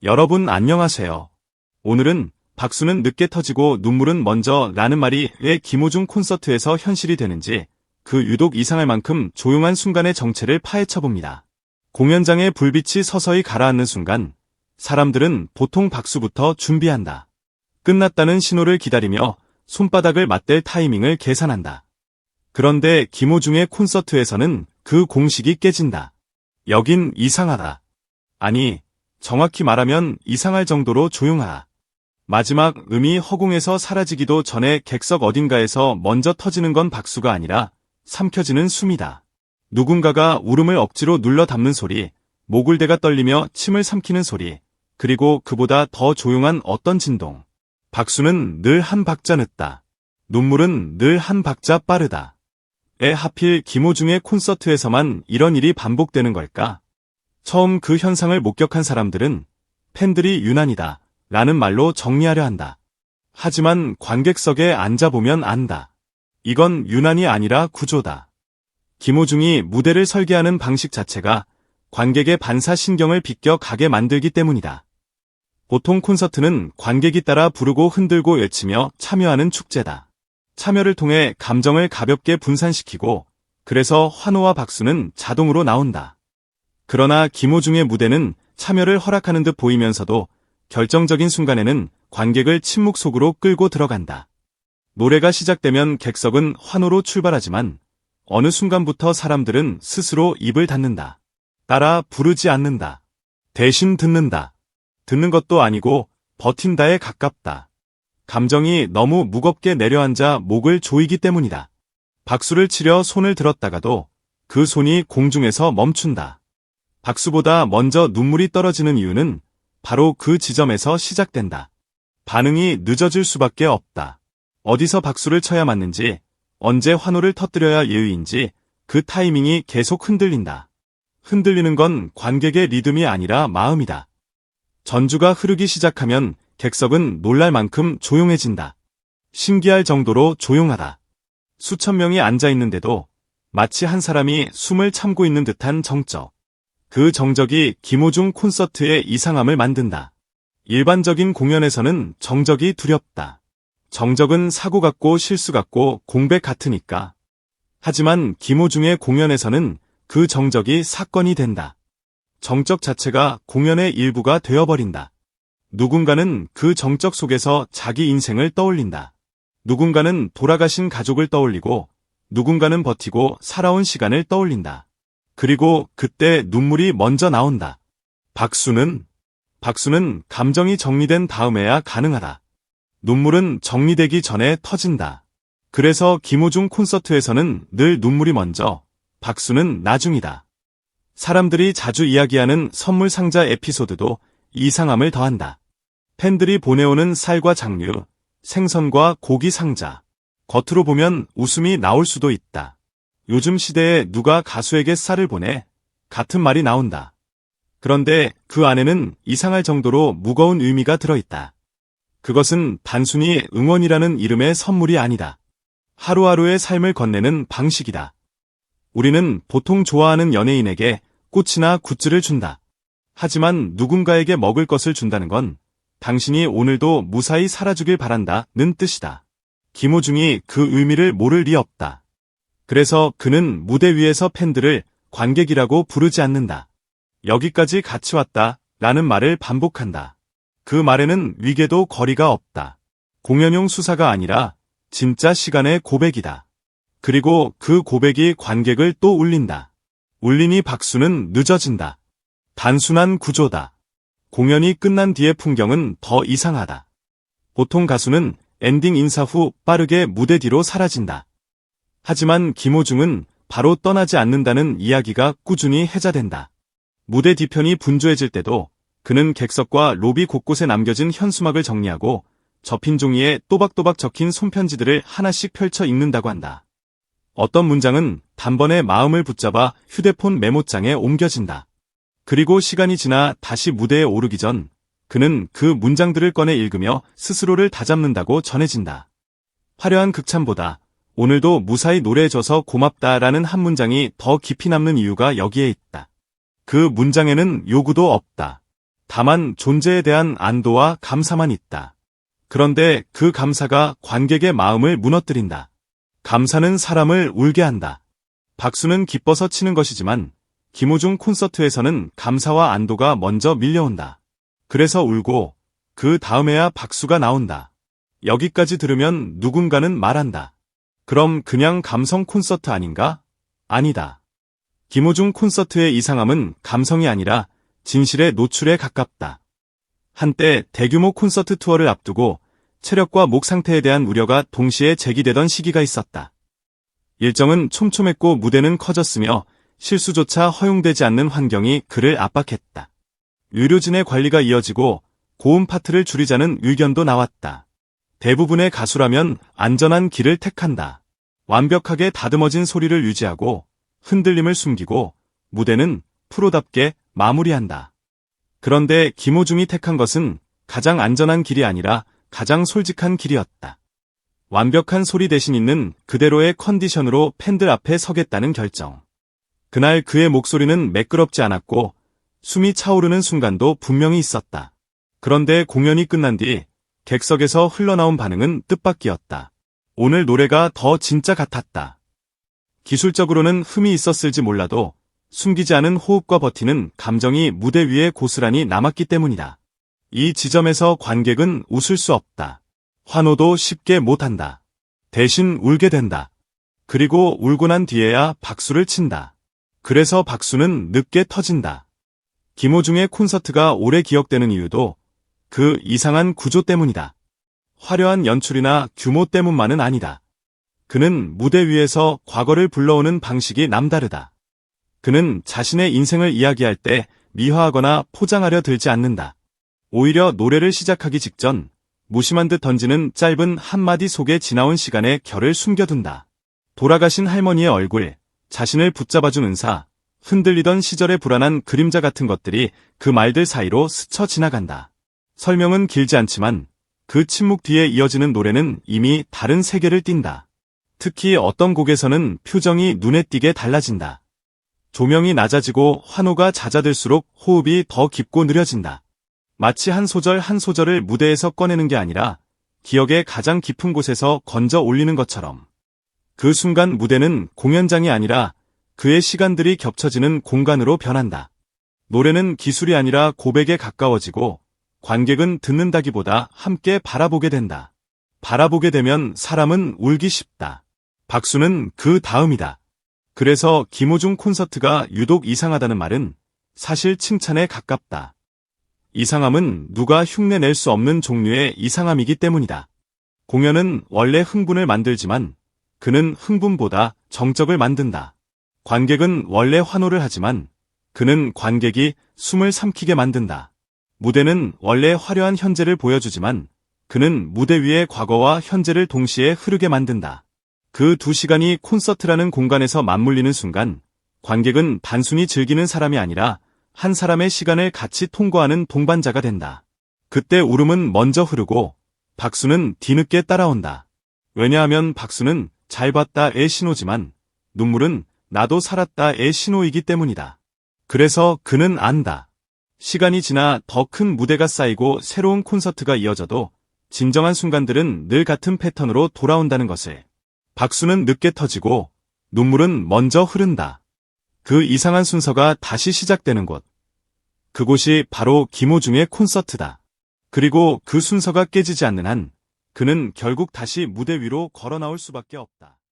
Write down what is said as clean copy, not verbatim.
여러분 안녕하세요. 오늘은 박수는 늦게 터지고 눈물은 먼저 라는 말이 왜 김호중 콘서트에서 현실이 되는지 그 유독 이상할 만큼 조용한 순간의 정체를 파헤쳐봅니다. 공연장에 불빛이 서서히 가라앉는 순간 사람들은 보통 박수부터 준비한다. 끝났다는 신호를 기다리며 손바닥을 맞댈 타이밍을 계산한다. 그런데 김호중의 콘서트에서는 그 공식이 깨진다. 여긴 이상하다. 아니, 정확히 말하면 이상할 정도로 조용하다. 마지막 음이 허공에서 사라지기도 전에 객석 어딘가에서 먼저 터지는 건 박수가 아니라 삼켜지는 숨이다. 누군가가 울음을 억지로 눌러 담는 소리, 목울대가 떨리며 침을 삼키는 소리, 그리고 그보다 더 조용한 어떤 진동. 박수는 늘 한 박자 늦다. 눈물은 늘 한 박자 빠르다. 왜 하필 김호중의 콘서트에서만 이런 일이 반복되는 걸까? 처음 그 현상을 목격한 사람들은 팬들이 유난이다 라는 말로 정리하려 한다. 하지만 관객석에 앉아보면 안다. 이건 유난이 아니라 구조다. 김호중이 무대를 설계하는 방식 자체가 관객의 반사신경을 비껴 가게 만들기 때문이다. 보통 콘서트는 관객이 따라 부르고 흔들고 외치며 참여하는 축제다. 참여를 통해 감정을 가볍게 분산시키고 그래서 환호와 박수는 자동으로 나온다. 그러나 김호중의 무대는 참여를 허락하는 듯 보이면서도 결정적인 순간에는 관객을 침묵 속으로 끌고 들어간다. 노래가 시작되면 객석은 환호로 출발하지만 어느 순간부터 사람들은 스스로 입을 닫는다. 따라 부르지 않는다. 대신 듣는다. 듣는 것도 아니고 버틴다에 가깝다. 감정이 너무 무겁게 내려앉아 목을 조이기 때문이다. 박수를 치려 손을 들었다가도 그 손이 공중에서 멈춘다. 박수보다 먼저 눈물이 떨어지는 이유는 바로 그 지점에서 시작된다. 반응이 늦어질 수밖에 없다. 어디서 박수를 쳐야 맞는지, 언제 환호를 터뜨려야 예의인지 그 타이밍이 계속 흔들린다. 흔들리는 건 관객의 리듬이 아니라 마음이다. 전주가 흐르기 시작하면 객석은 놀랄 만큼 조용해진다. 신기할 정도로 조용하다. 수천 명이 앉아있는데도 마치 한 사람이 숨을 참고 있는 듯한 정적. 그 정적이 김호중 콘서트의 이상함을 만든다. 일반적인 공연에서는 정적이 두렵다. 정적은 사고 같고 실수 같고 공백 같으니까. 하지만 김호중의 공연에서는 그 정적이 사건이 된다. 정적 자체가 공연의 일부가 되어버린다. 누군가는 그 정적 속에서 자기 인생을 떠올린다. 누군가는 돌아가신 가족을 떠올리고 누군가는 버티고 살아온 시간을 떠올린다. 그리고 그때 눈물이 먼저 나온다. 박수는 감정이 정리된 다음에야 가능하다. 눈물은 정리되기 전에 터진다. 그래서 김호중 콘서트에서는 늘 눈물이 먼저, 박수는 나중이다. 사람들이 자주 이야기하는 선물 상자 에피소드도 이상함을 더한다. 팬들이 보내오는 쌀과 장류, 생선과 고기 상자. 겉으로 보면 웃음이 나올 수도 있다. 요즘 시대에 누가 가수에게 쌀을 보내? 같은 말이 나온다. 그런데 그 안에는 이상할 정도로 무거운 의미가 들어있다. 그것은 단순히 응원이라는 이름의 선물이 아니다. 하루하루의 삶을 건네는 방식이다. 우리는 보통 좋아하는 연예인에게 꽃이나 굿즈를 준다. 하지만 누군가에게 먹을 것을 준다는 건 당신이 오늘도 무사히 살아주길 바란다는 뜻이다. 김호중이 그 의미를 모를 리 없다. 그래서 그는 무대 위에서 팬들을 관객이라고 부르지 않는다. 여기까지 같이 왔다 라는 말을 반복한다. 그 말에는 위계도 거리가 없다. 공연용 수사가 아니라 진짜 시간의 고백이다. 그리고 그 고백이 관객을 또 울린다. 울리니 박수는 늦어진다. 단순한 구조다. 공연이 끝난 뒤의 풍경은 더 이상하다. 보통 가수는 엔딩 인사 후 빠르게 무대 뒤로 사라진다. 하지만 김호중은 바로 떠나지 않는다는 이야기가 꾸준히 회자된다. 무대 뒤편이 분주해질 때도 그는 객석과 로비 곳곳에 남겨진 현수막을 정리하고 접힌 종이에 또박또박 적힌 손편지들을 하나씩 펼쳐 읽는다고 한다. 어떤 문장은 단번에 마음을 붙잡아 휴대폰 메모장에 옮겨진다. 그리고 시간이 지나 다시 무대에 오르기 전 그는 그 문장들을 꺼내 읽으며 스스로를 다잡는다고 전해진다. 화려한 극찬보다 오늘도 무사히 노래해줘서 고맙다라는 한 문장이 더 깊이 남는 이유가 여기에 있다. 그 문장에는 요구도 없다. 다만 존재에 대한 안도와 감사만 있다. 그런데 그 감사가 관객의 마음을 무너뜨린다. 감사는 사람을 울게 한다. 박수는 기뻐서 치는 것이지만 김호중 콘서트에서는 감사와 안도가 먼저 밀려온다. 그래서 울고 그 다음에야 박수가 나온다. 여기까지 들으면 누군가는 말한다. 그럼 그냥 감성 콘서트 아닌가? 아니다. 김호중 콘서트의 이상함은 감성이 아니라 진실의 노출에 가깝다. 한때 대규모 콘서트 투어를 앞두고 체력과 목 상태에 대한 우려가 동시에 제기되던 시기가 있었다. 일정은 촘촘했고 무대는 커졌으며 실수조차 허용되지 않는 환경이 그를 압박했다. 의료진의 관리가 이어지고 고음 파트를 줄이자는 의견도 나왔다. 대부분의 가수라면 안전한 길을 택한다. 완벽하게 다듬어진 소리를 유지하고 흔들림을 숨기고 무대는 프로답게 마무리한다. 그런데 김호중이 택한 것은 가장 안전한 길이 아니라 가장 솔직한 길이었다. 완벽한 소리 대신 있는 그대로의 컨디션으로 팬들 앞에 서겠다는 결정. 그날 그의 목소리는 매끄럽지 않았고 숨이 차오르는 순간도 분명히 있었다. 그런데 공연이 끝난 뒤 객석에서 흘러나온 반응은 뜻밖이었다. 오늘 노래가 더 진짜 같았다. 기술적으로는 흠이 있었을지 몰라도 숨기지 않은 호흡과 버티는 감정이 무대 위에 고스란히 남았기 때문이다. 이 지점에서 관객은 웃을 수 없다. 환호도 쉽게 못한다. 대신 울게 된다. 그리고 울고 난 뒤에야 박수를 친다. 그래서 박수는 늦게 터진다. 김호중의 콘서트가 오래 기억되는 이유도 그 이상한 구조 때문이다. 화려한 연출이나 규모 때문만은 아니다. 그는 무대 위에서 과거를 불러오는 방식이 남다르다. 그는 자신의 인생을 이야기할 때 미화하거나 포장하려 들지 않는다. 오히려 노래를 시작하기 직전 무심한 듯 던지는 짧은 한마디 속에 지나온 시간의 결을 숨겨둔다. 돌아가신 할머니의 얼굴, 자신을 붙잡아준 은사, 흔들리던 시절의 불안한 그림자 같은 것들이 그 말들 사이로 스쳐 지나간다. 설명은 길지 않지만 그 침묵 뒤에 이어지는 노래는 이미 다른 세계를 띈다. 특히 어떤 곡에서는 표정이 눈에 띄게 달라진다. 조명이 낮아지고 환호가 잦아들수록 호흡이 더 깊고 느려진다. 마치 한 소절 한 소절을 무대에서 꺼내는 게 아니라 기억의 가장 깊은 곳에서 건져 올리는 것처럼. 그 순간 무대는 공연장이 아니라 그의 시간들이 겹쳐지는 공간으로 변한다. 노래는 기술이 아니라 고백에 가까워지고 관객은 듣는다기보다 함께 바라보게 된다. 바라보게 되면 사람은 울기 쉽다. 박수는 그 다음이다. 그래서 김호중 콘서트가 유독 이상하다는 말은 사실 칭찬에 가깝다. 이상함은 누가 흉내낼 수 없는 종류의 이상함이기 때문이다. 공연은 원래 흥분을 만들지만 그는 흥분보다 정적을 만든다. 관객은 원래 환호를 하지만 그는 관객이 숨을 삼키게 만든다. 무대는 원래 화려한 현재를 보여주지만 그는 무대 위의 과거와 현재를 동시에 흐르게 만든다. 그 두 시간이 콘서트라는 공간에서 맞물리는 순간 관객은 단순히 즐기는 사람이 아니라 한 사람의 시간을 같이 통과하는 동반자가 된다. 그때 울음은 먼저 흐르고 박수는 뒤늦게 따라온다. 왜냐하면 박수는 잘 봤다의 신호지만 눈물은 나도 살았다의 신호이기 때문이다. 그래서 그는 안다. 시간이 지나 더 큰 무대가 쌓이고 새로운 콘서트가 이어져도 진정한 순간들은 늘 같은 패턴으로 돌아온다는 것을. 박수는 늦게 터지고 눈물은 먼저 흐른다. 그 이상한 순서가 다시 시작되는 곳. 그곳이 바로 김호중의 콘서트다. 그리고 그 순서가 깨지지 않는 한 그는 결국 다시 무대 위로 걸어 나올 수밖에 없다.